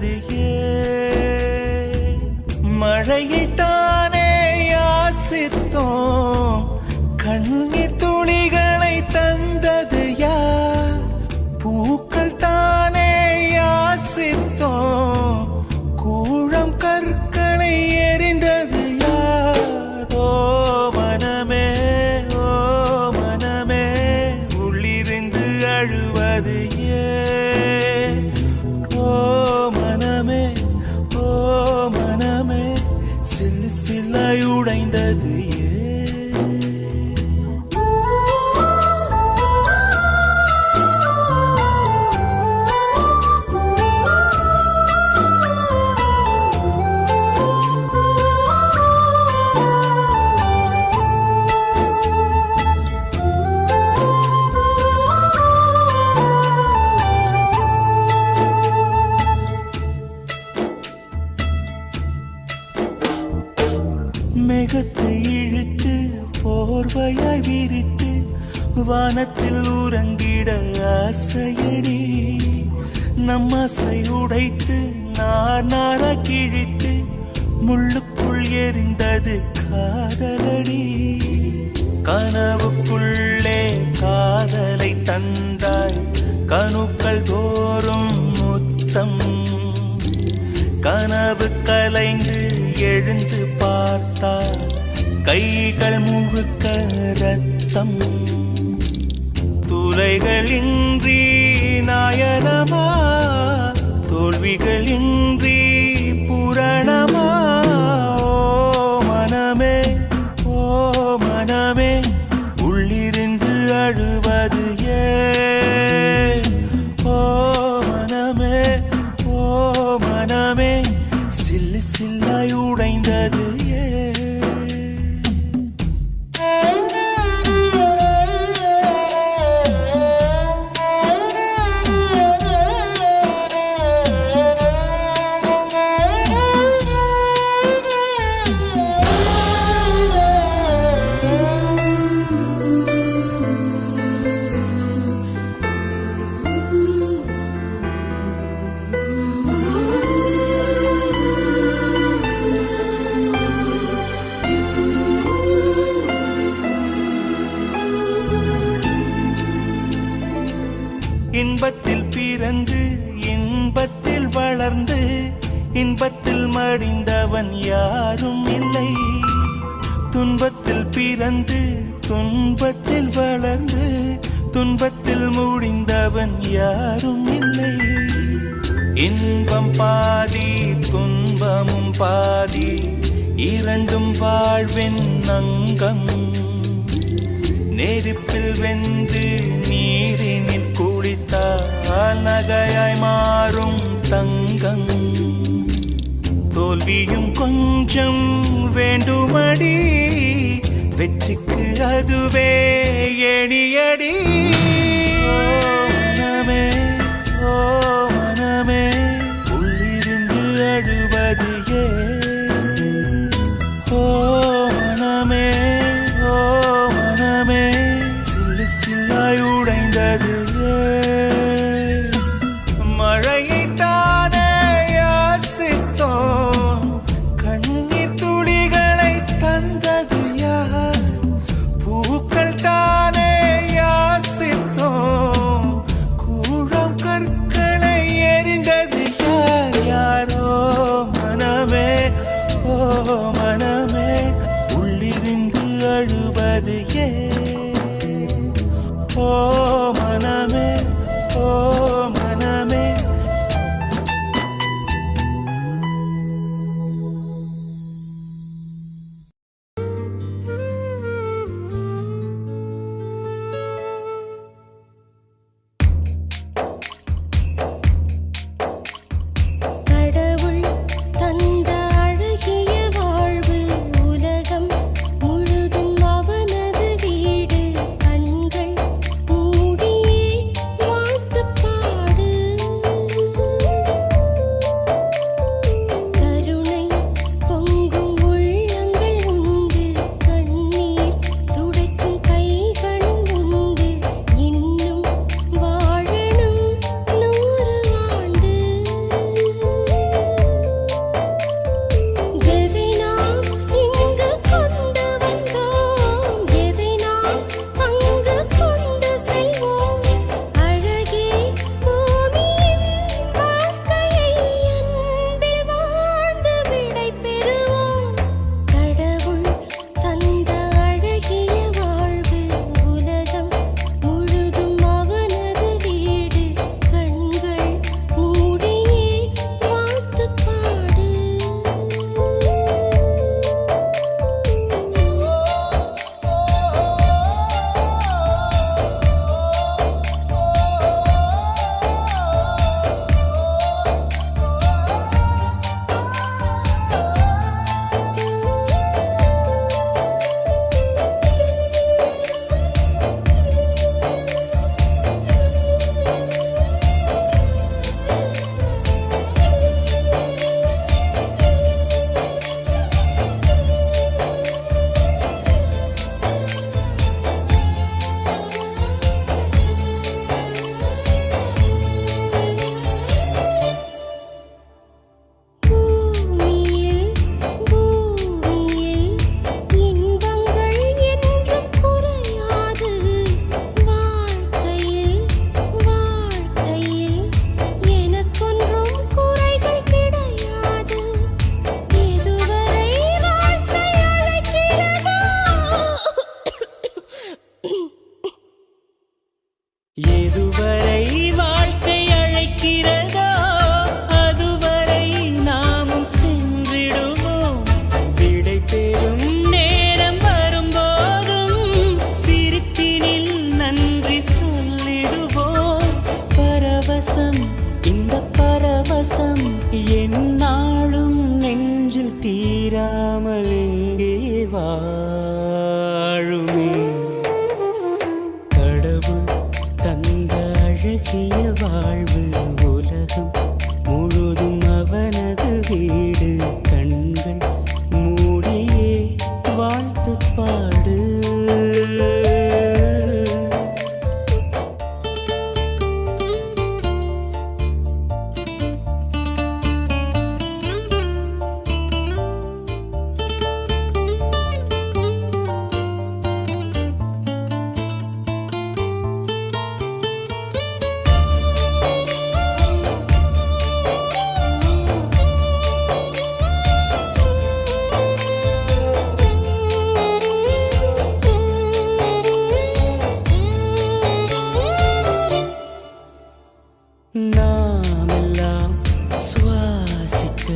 தந்தது ஏன்? மழையைத்தானே யாசித்தோம், கண்ணீர் துளிகளை தந்தது யார்? பூக்கள் தானே யாசித்தோம், கூழம் கற்களை எரிந்தது யார்? ஓ மனமே, ஓ மனமே, உள்ளிருந்து அழுவது ஏன்? ஓ மனமே, ஓ மனமே, சில்லு சில்லாய் உடைந்தது ஏன்? மேகத்தை இழுத்து போர்வையாய் விரித்து வானத்தில் உறங்கிட ஆசையடி, நம் ஆசை உடைத்து நார் நாரா கிழித்து முள்ளுக்குள் எரிந்தது காதலடி. கனவுக்குள்ளே காதலை தந்தாய், கணுக்கள் தோறும் முத்தம். கனவு கலைந்து எழுந்து பார்த்தார், கைகள் முழுக்க ரத்தம். துளைகளின்றி நாயனமா, தோல்விகளின்றி புரணமா? ஓ மனமே, ஓ மனமே, உள்ளிருந்து அழுவது ஏன்? ஓ மனமே, ஓ மனமே, சில்லு சில்லாய் உடைந்தது ஏன்? இன்பத்தில் பிறந்து இன்பத்தில் வளர்ந்து இன்பத்தில் மடிந்தவன் யாரும் இல்லை. துன்பத்தில் பிறந்து துன்பத்தில் வளர்ந்து துன்பத்தில் முடிந்தவன் யாரும் இல்லை. இன்பம் பாதி துன்பமும் பாதி, இரண்டும் வாழ்வின் அங்கம். நெருப்பில் வெந்து நீரினில் குளித்தால் நகையாய் மாறும் தங்கம். தோல்வியும் கொஞ்சம் வேண்டுமடி, வெற்றிக்கு அதுவே எணியடி. ஓ மனமே, ஓ மனமே, உள்ளிருந்து அழுவது ஏன்? ஓ மனமே, ஓ மனமே, சில்லு சில்லாய் உடைந்தது ஏன்? மழையைத்தானே யாசித்தோம், கண்ணீர் துளிகளை தந்தது யார்? பூக்கள் தானே யாசித்தோம், வசம் இந்த பரவசம் என்னாலும் நெஞ்சில் தீராமல் எங்கே வாழுமே. கடவுள் தந்த அழகிய வாழ்வு உலகம் முழுதும் அவனது வீடு. கண்கள் மூடியே வாழ்த்து பாடு. நாமெல்லாம் சுவாசிக்க